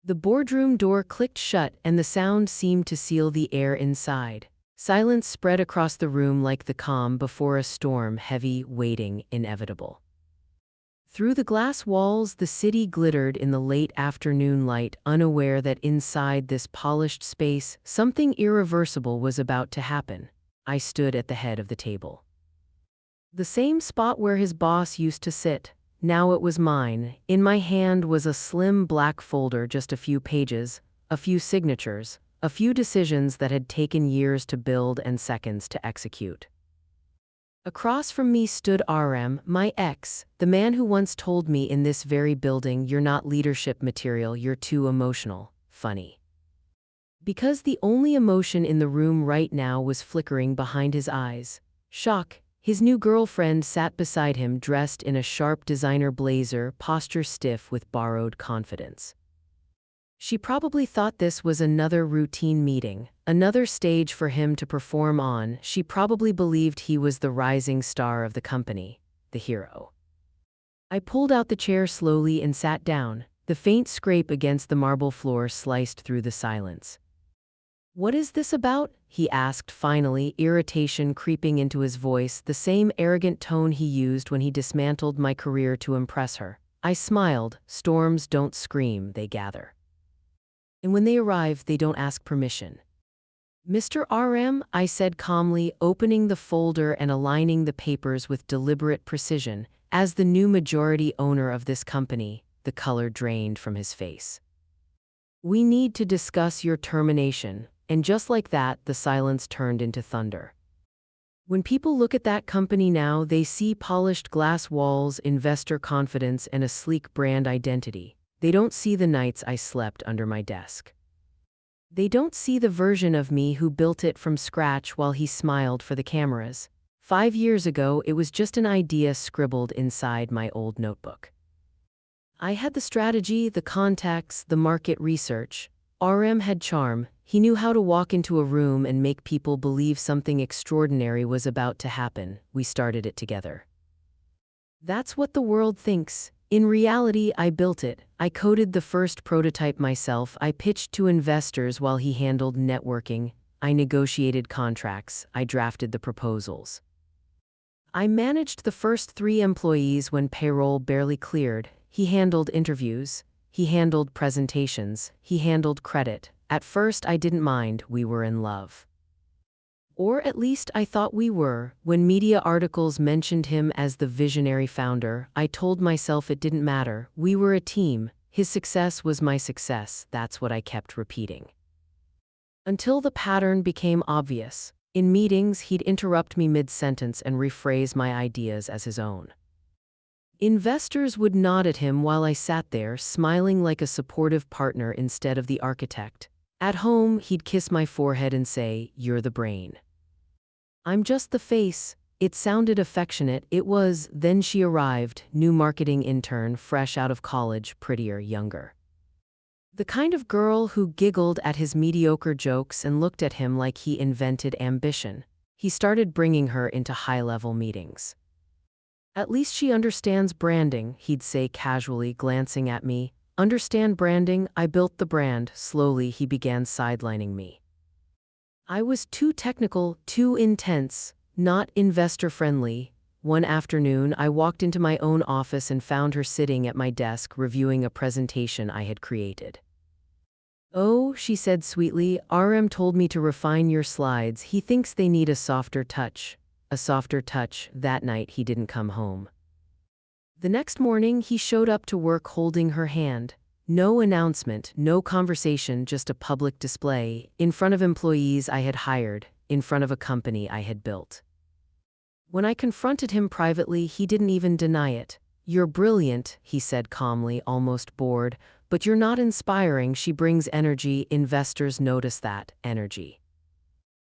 The boardroom door clicked shut and the sound seemed to seal the air inside. Silence spread across the room like the calm before a storm, heavy, waiting, inevitable. Through the glass walls, the city glittered in the late afternoon light, unaware that inside this polished space, something irreversible was about to happen. I stood at the head of the table. The same spot where his boss used to sit. Now it was mine. In my hand was a slim black folder, just a few pages, a few signatures, a few decisions that had taken years to build and seconds to execute. Across from me stood RM, my ex, the man who once told me in this very building, "You're not leadership material, you're too emotional." Funny. Because the only emotion in the room right now was flickering behind his eyes. Shock. His new girlfriend sat beside him, dressed in a sharp designer blazer, posture stiff with borrowed confidence. She probably thought this was another routine meeting, another stage for him to perform on. She probably believed he was the rising star of the company, the hero. I pulled out the chair slowly and sat down. The faint scrape against the marble floor sliced through the silence. "What is this about?" he asked finally, irritation creeping into his voice, the same arrogant tone he used when he dismantled my career to impress her. I smiled. Storms don't scream, they gather. And when they arrive, they don't ask permission. "Mr. RM," I said calmly, opening the folder and aligning the papers with deliberate precision. As the new majority owner of this company, the color drained from his face. "We need to discuss your termination." And just like that, the silence turned into thunder. When people look at that company now, they see polished glass walls, investor confidence, and a sleek brand identity. They don't see the nights I slept under my desk. They don't see the version of me who built it from scratch while he smiled for the cameras. 5 years ago, it was just an idea scribbled inside my old notebook. I had the strategy, the contacts, the market research. RM had charm. He knew how to walk into a room and make people believe something extraordinary was about to happen. We started it together. That's what the world thinks. In reality, I built it. I coded the first prototype myself. I pitched to investors while he handled networking. I negotiated contracts. I drafted the proposals. I managed the first 3 employees when payroll barely cleared. He handled interviews. He handled presentations. He handled credit. At first, I didn't mind. We were in love. Or at least I thought we were. When media articles mentioned him as the visionary founder, I told myself it didn't matter. We were a team. His success was my success. That's what I kept repeating. Until the pattern became obvious. In meetings, he'd interrupt me mid-sentence and rephrase my ideas as his own. Investors would nod at him while I sat there, smiling like a supportive partner instead of the architect. At home, he'd kiss my forehead and say, "You're the brain." "I'm just the face." It sounded affectionate. It was. Then she arrived, new marketing intern, fresh out of college, prettier, younger. The kind of girl who giggled at his mediocre jokes and looked at him like he invented ambition. He started bringing her into high-level meetings. "At least she understands branding," he'd say casually, glancing at me. "Understand branding? I built the brand." Slowly, he began sidelining me. I was too technical, too intense, not investor-friendly. One afternoon, I walked into my own office and found her sitting at my desk reviewing a presentation I had created. "Oh," she said sweetly, "RM told me to refine your slides. He thinks they need a softer touch." A softer touch. That night, he didn't come home. The next morning, he showed up to work holding her hand. No announcement, no conversation, just a public display, in front of employees I had hired, in front of a company I had built. When I confronted him privately, he didn't even deny it. "You're brilliant," he said calmly, almost bored, "but you're not inspiring. She brings energy. Investors notice that energy."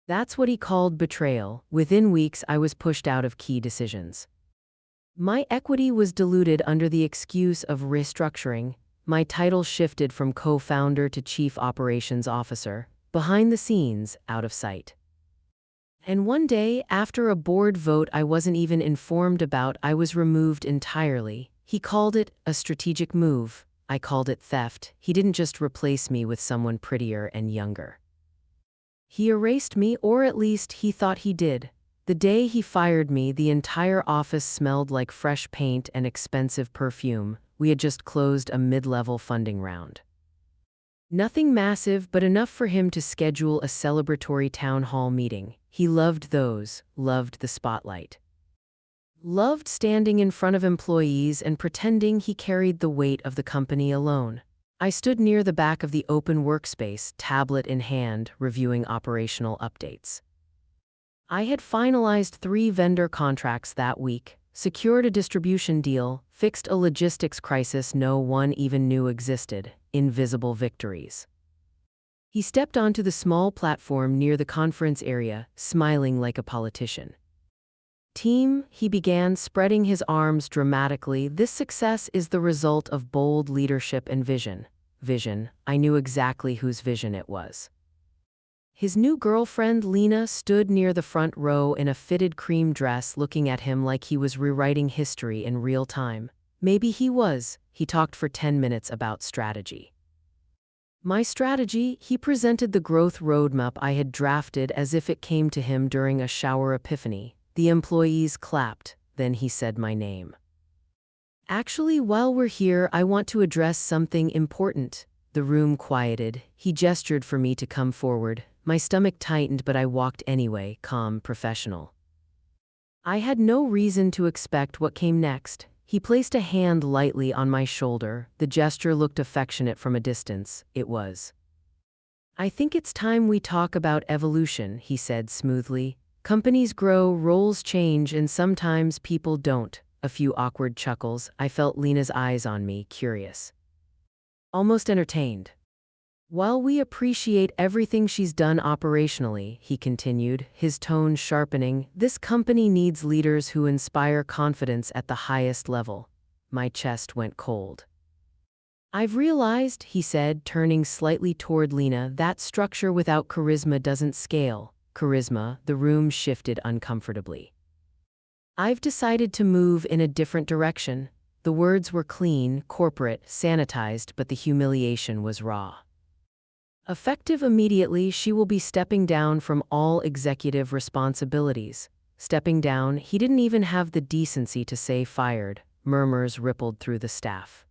That's what he called betrayal. Within weeks, I was pushed out of key decisions. My equity was diluted under the excuse of restructuring. My title shifted from co-founder to chief operations officer, behind the scenes, out of sight. And one day, after a board vote I wasn't even informed about, I was removed entirely. He called it a strategic move. I called it theft. He didn't just replace me with someone prettier and younger. He erased me, or at least he thought he did. The day he fired me, the entire office smelled like fresh paint and expensive perfume. We had just closed a mid-level funding round. Nothing massive, but enough for him to schedule a celebratory town hall meeting. He loved those, loved the spotlight. Loved standing in front of employees and pretending he carried the weight of the company alone. I stood near the back of the open workspace, tablet in hand, reviewing operational updates. I had finalized 3 vendor contracts that week, secured a distribution deal, fixed a logistics crisis no one even knew existed, invisible victories. He stepped onto the small platform near the conference area, smiling like a politician. Team, he began, spreading his arms dramatically. This success is the result of bold leadership and vision. Vision, I knew exactly whose vision it was. His new girlfriend, Lena, stood near the front row in a fitted cream dress, looking at him like he was rewriting history in real time. Maybe he was. He talked for 10 minutes about strategy. My strategy, he presented the growth roadmap I had drafted as if it came to him during a shower epiphany. The employees clapped, then he said my name. Actually, while we're here, I want to address something important. The room quieted. He gestured for me to come forward. My stomach tightened, but I walked anyway, calm, professional. I had no reason to expect what came next. He placed a hand lightly on my shoulder. The gesture looked affectionate from a distance. It was. I think it's time we talk about evolution, he said smoothly. Companies grow, roles change, and sometimes people don't. A few awkward chuckles. I felt Lena's eyes on me, curious. Almost entertained. While we appreciate everything she's done operationally, he continued, his tone sharpening, this company needs leaders who inspire confidence at the highest level. My chest went cold. I've realized, he said, turning slightly toward Lena, that structure without charisma doesn't scale. Charisma, the room shifted uncomfortably. I've decided to move in a different direction. The words were clean, corporate, sanitized, but the humiliation was raw. Effective immediately, she will be stepping down from all executive responsibilities. Stepping down, he didn't even have the decency to say fired. Murmurs rippled through the staff.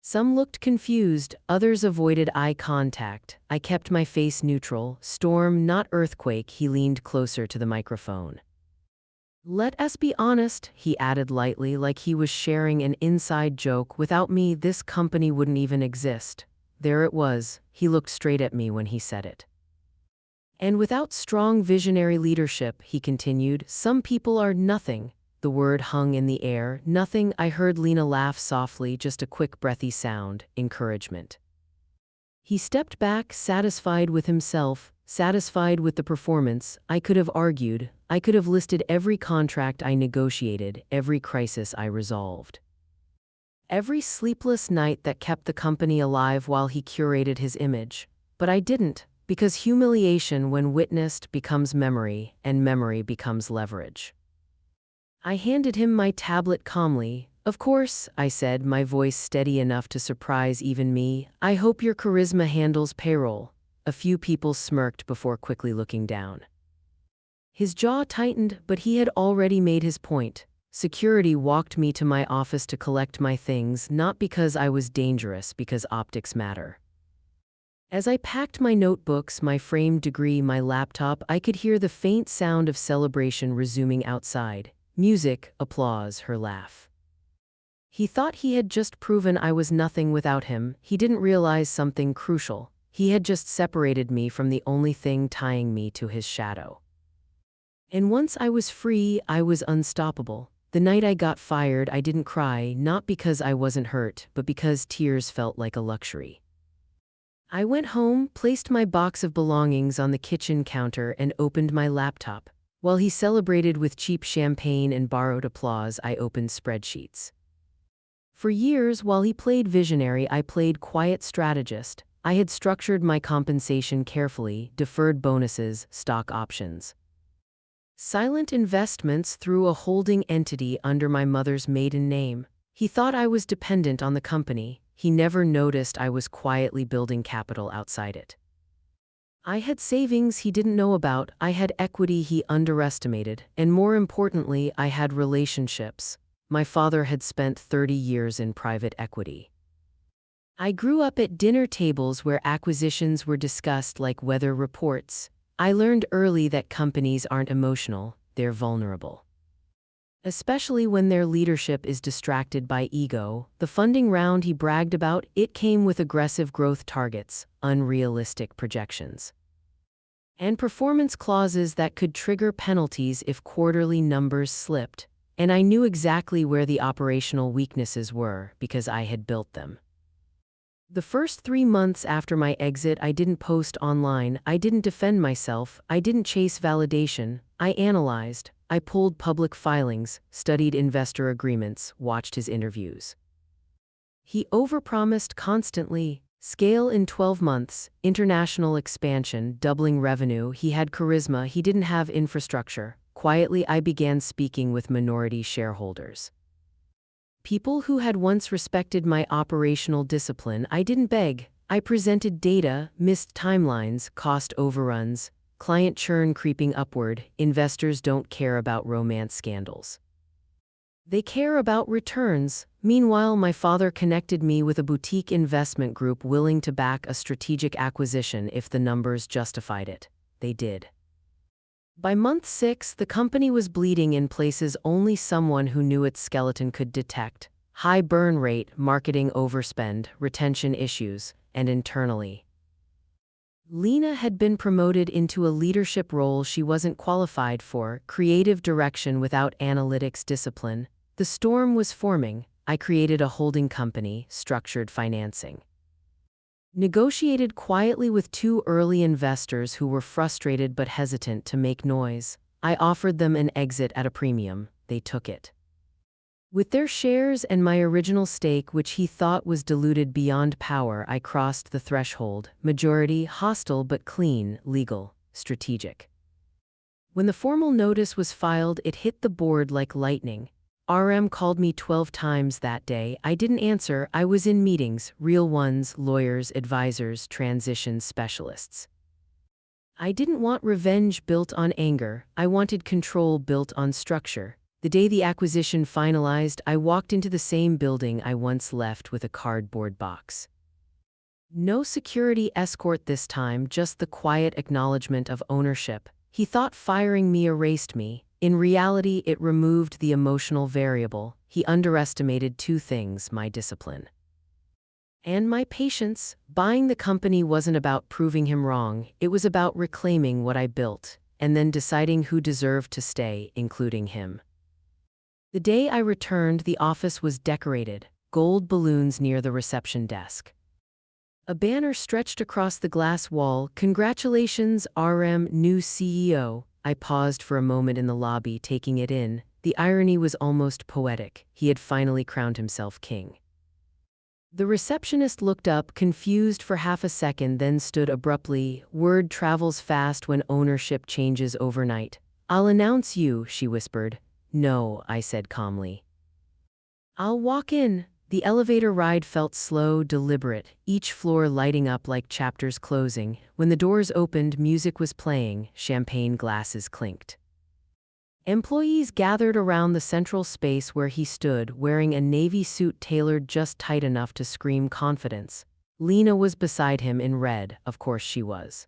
Some looked confused, others avoided eye contact. I kept my face neutral. Storm, not earthquake, he leaned closer to the microphone. Let us be honest, he added lightly, like he was sharing an inside joke. Without me, this company wouldn't even exist. There it was. He looked straight at me when he said it. And without strong visionary leadership, he continued, some people are nothing. The word hung in the air. Nothing. I heard Lena laugh softly, just a quick breathy sound, encouragement. He stepped back, satisfied with himself, satisfied with the performance. I could have argued. I could have listed every contract I negotiated, every crisis I resolved. Every sleepless night that kept the company alive while he curated his image. But I didn't, because humiliation, when witnessed, becomes memory, and memory becomes leverage. I handed him my tablet calmly. Of course, I said, my voice steady enough to surprise even me. I hope your charisma handles payroll. A few people smirked before quickly looking down. His jaw tightened, but he had already made his point. Security walked me to my office to collect my things, not because I was dangerous, because optics matter. As I packed my notebooks, my framed degree, my laptop, I could hear the faint sound of celebration resuming outside. Music, applause, her laugh. He thought he had just proven I was nothing without him. He didn't realize something crucial. He had just separated me from the only thing tying me to his shadow. And once I was free, I was unstoppable. The night I got fired, I didn't cry, not because I wasn't hurt, but because tears felt like a luxury. I went home, placed my box of belongings on the kitchen counter, and opened my laptop. While he celebrated with cheap champagne and borrowed applause, I opened spreadsheets. For years, while he played visionary, I played quiet strategist. I had structured my compensation carefully, deferred bonuses, stock options. Silent investments through a holding entity under my mother's maiden name. He thought I was dependent on the company. he never noticed I was quietly building capital outside it. I had savings he didn't know about, I had equity he underestimated, and more importantly, I had relationships. My father had spent 30 years in private equity. I grew up at dinner tables where acquisitions were discussed like weather reports. I learned early that companies aren't emotional, they're vulnerable. Especially when their leadership is distracted by ego. The funding round he bragged about, it came with aggressive growth targets, unrealistic projections, and performance clauses that could trigger penalties if quarterly numbers slipped. And I knew exactly where the operational weaknesses were because I had built them. The first 3 months after my exit, I didn't post online, I didn't defend myself, I didn't chase validation, I analyzed, I pulled public filings, studied investor agreements, watched his interviews. He overpromised constantly. Scale in 12 months, international expansion, doubling revenue, he had charisma, he didn't have infrastructure. Quietly, I began speaking with minority shareholders. People who had once respected my operational discipline. I didn't beg. I presented data, missed timelines, cost overruns, client churn creeping upward. Investors don't care about romance scandals. They care about returns. Meanwhile, my father connected me with a boutique investment group willing to back a strategic acquisition if the numbers justified it. They did. By month 6, the company was bleeding in places only someone who knew its skeleton could detect: high burn rate, marketing overspend, retention issues, and internally. Lena had been promoted into a leadership role she wasn't qualified for, creative direction without analytics discipline. The storm was forming. I created a holding company, structured financing. Negotiated quietly with 2 early investors who were frustrated but hesitant to make noise. I offered them an exit at a premium. They took it. With their shares and my original stake, which he thought was diluted beyond power, I crossed the threshold. Majority, hostile but clean, legal, strategic. When the formal notice was filed, it hit the board like lightning. RM called me 12 times that day. I didn't answer. I was in meetings, real ones, lawyers, advisors, transition specialists. I didn't want revenge built on anger. I wanted control built on structure. The day the acquisition finalized, I walked into the same building I once left with a cardboard box. No security escort this time, just the quiet acknowledgement of ownership. He thought firing me erased me. In reality, it removed the emotional variable. He underestimated 2 things: my discipline and my patience. Buying the company wasn't about proving him wrong, it was about reclaiming what I built, and then deciding who deserved to stay, including him. The day I returned, the office was decorated, gold balloons near the reception desk. A banner stretched across the glass wall: "Congratulations, RM, new CEO." I paused for a moment in the lobby, taking it in. The irony was almost poetic. He had finally crowned himself king. The receptionist looked up, confused for half a second, then stood abruptly. Word travels fast when ownership changes overnight. "I'll announce you," she whispered. "No," I said calmly. "I'll walk in." The elevator ride felt slow, deliberate, each floor lighting up like chapters closing. When the doors opened, music was playing, champagne glasses clinked. Employees gathered around the central space where he stood, wearing a navy suit tailored just tight enough to scream confidence. Lena was beside him in red, of course she was.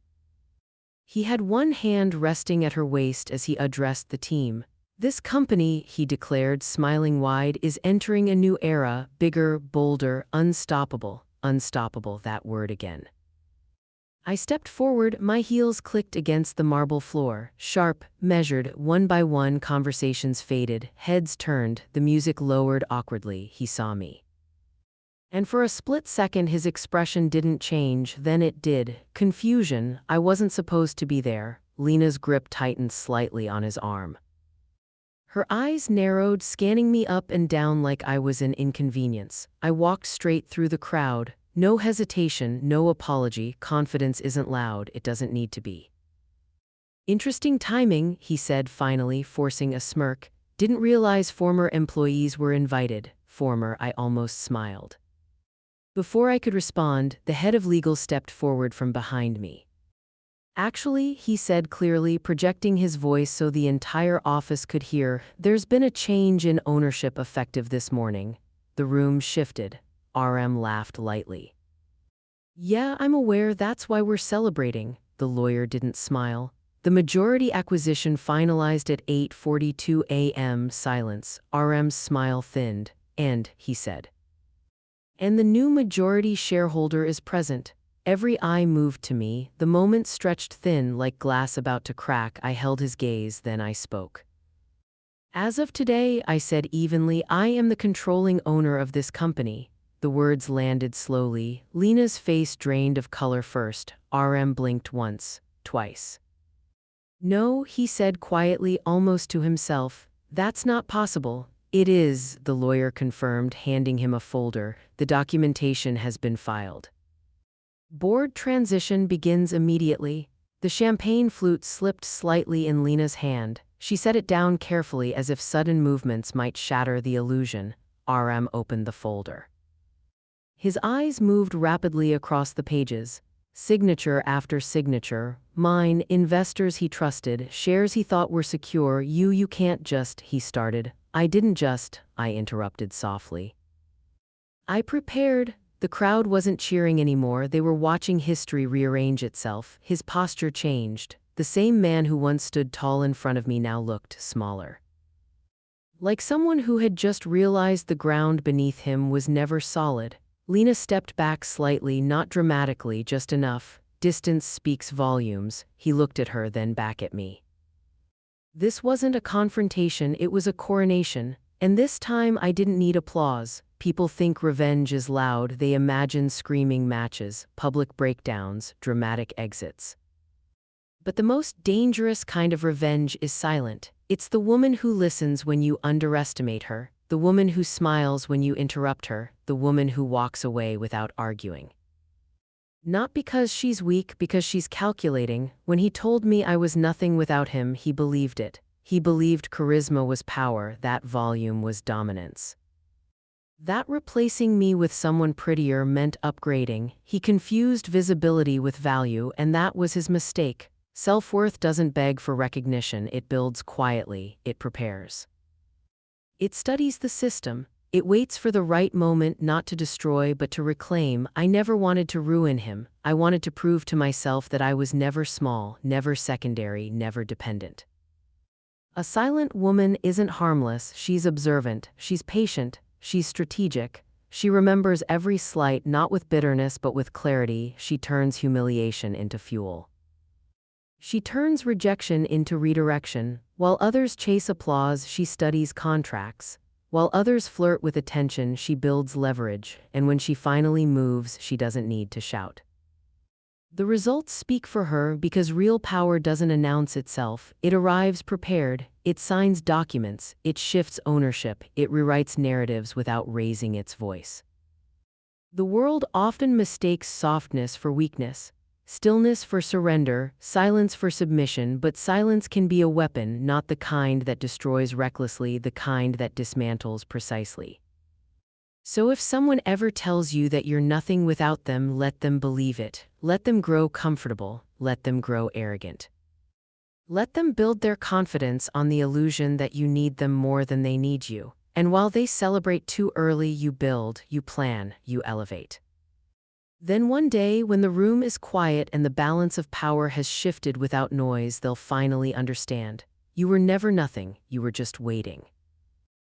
He had one hand resting at her waist as he addressed the team. "This company," he declared, smiling wide, "is entering a new era, bigger, bolder, unstoppable." Unstoppable, that word again. I stepped forward, my heels clicked against the marble floor. Sharp, measured, one by one conversations faded, heads turned, the music lowered awkwardly. He saw me. And for a split second his expression didn't change, then it did. Confusion. I wasn't supposed to be there. Lena's grip tightened slightly on his arm. Her eyes narrowed, scanning me up and down like I was an inconvenience. I walked straight through the crowd. No hesitation, no apology. Confidence isn't loud, it doesn't need to be. "Interesting timing," he said finally, forcing a smirk. "Didn't realize former employees were invited." Former, I almost smiled. Before I could respond, the head of legal stepped forward from behind me. Actually, he said clearly, projecting his voice so the entire office could hear, there's been a change in ownership effective this morning. The room shifted. RM laughed lightly. Yeah, I'm aware, that's why we're celebrating. The lawyer didn't smile. The majority acquisition finalized at 8:42 a.m. Silence. RM's smile thinned. And, he said. And the new majority shareholder is present. Every eye moved to me, the moment stretched thin like glass about to crack. I held his gaze, then I spoke. As of today, I said evenly, I am the controlling owner of this company. The words landed slowly. Lena's face drained of color first. RM blinked once, twice. No, he said quietly, almost to himself. That's not possible. It is, the lawyer confirmed, handing him a folder. The documentation has been filed. Board transition begins immediately. The champagne flute slipped slightly in Lena's hand. She set it down carefully as if sudden movements might shatter the illusion. RM opened the folder. His eyes moved rapidly across the pages. Signature after signature. Mine, investors he trusted, shares he thought were secure. You can't just, he started. I didn't just, I interrupted softly. I prepared. The crowd wasn't cheering anymore, they were watching history rearrange itself. His posture changed. The same man who once stood tall in front of me now looked smaller. Like someone who had just realized the ground beneath him was never solid. Lena stepped back slightly, not dramatically, just enough. Distance speaks volumes. He looked at her, then back at me. This wasn't a confrontation, it was a coronation. And this time I didn't need applause. People think revenge is loud, they imagine screaming matches, public breakdowns, dramatic exits. But the most dangerous kind of revenge is silent. It's the woman who listens when you underestimate her, the woman who smiles when you interrupt her, the woman who walks away without arguing. Not because she's weak, because she's calculating. When he told me I was nothing without him, he believed it. He believed charisma was power, that volume was dominance. That replacing me with someone prettier meant upgrading. He confused visibility with value, and that was his mistake. Self-worth doesn't beg for recognition, it builds quietly, it prepares. It studies the system. It waits for the right moment, not to destroy but to reclaim. I never wanted to ruin him. I wanted to prove to myself that I was never small, never secondary, never dependent. A silent woman isn't harmless, she's observant, she's patient, she's strategic. She remembers every slight, not with bitterness but with clarity. She turns humiliation into fuel. She turns rejection into redirection. While others chase applause, she studies contracts. While others flirt with attention, she builds leverage, and when she finally moves, she doesn't need to shout. The results speak for her because real power doesn't announce itself. It arrives prepared, it signs documents, it shifts ownership, it rewrites narratives without raising its voice. The world often mistakes softness for weakness, stillness for surrender, silence for submission, but silence can be a weapon, not the kind that destroys recklessly, the kind that dismantles precisely. So if someone ever tells you that you're nothing without them, let them believe it. Let them grow comfortable. Let them grow arrogant. Let them build their confidence on the illusion that you need them more than they need you. And while they celebrate too early, you build, you plan, you elevate. Then one day, when the room is quiet and the balance of power has shifted without noise, they'll finally understand. You were never nothing, you were just waiting.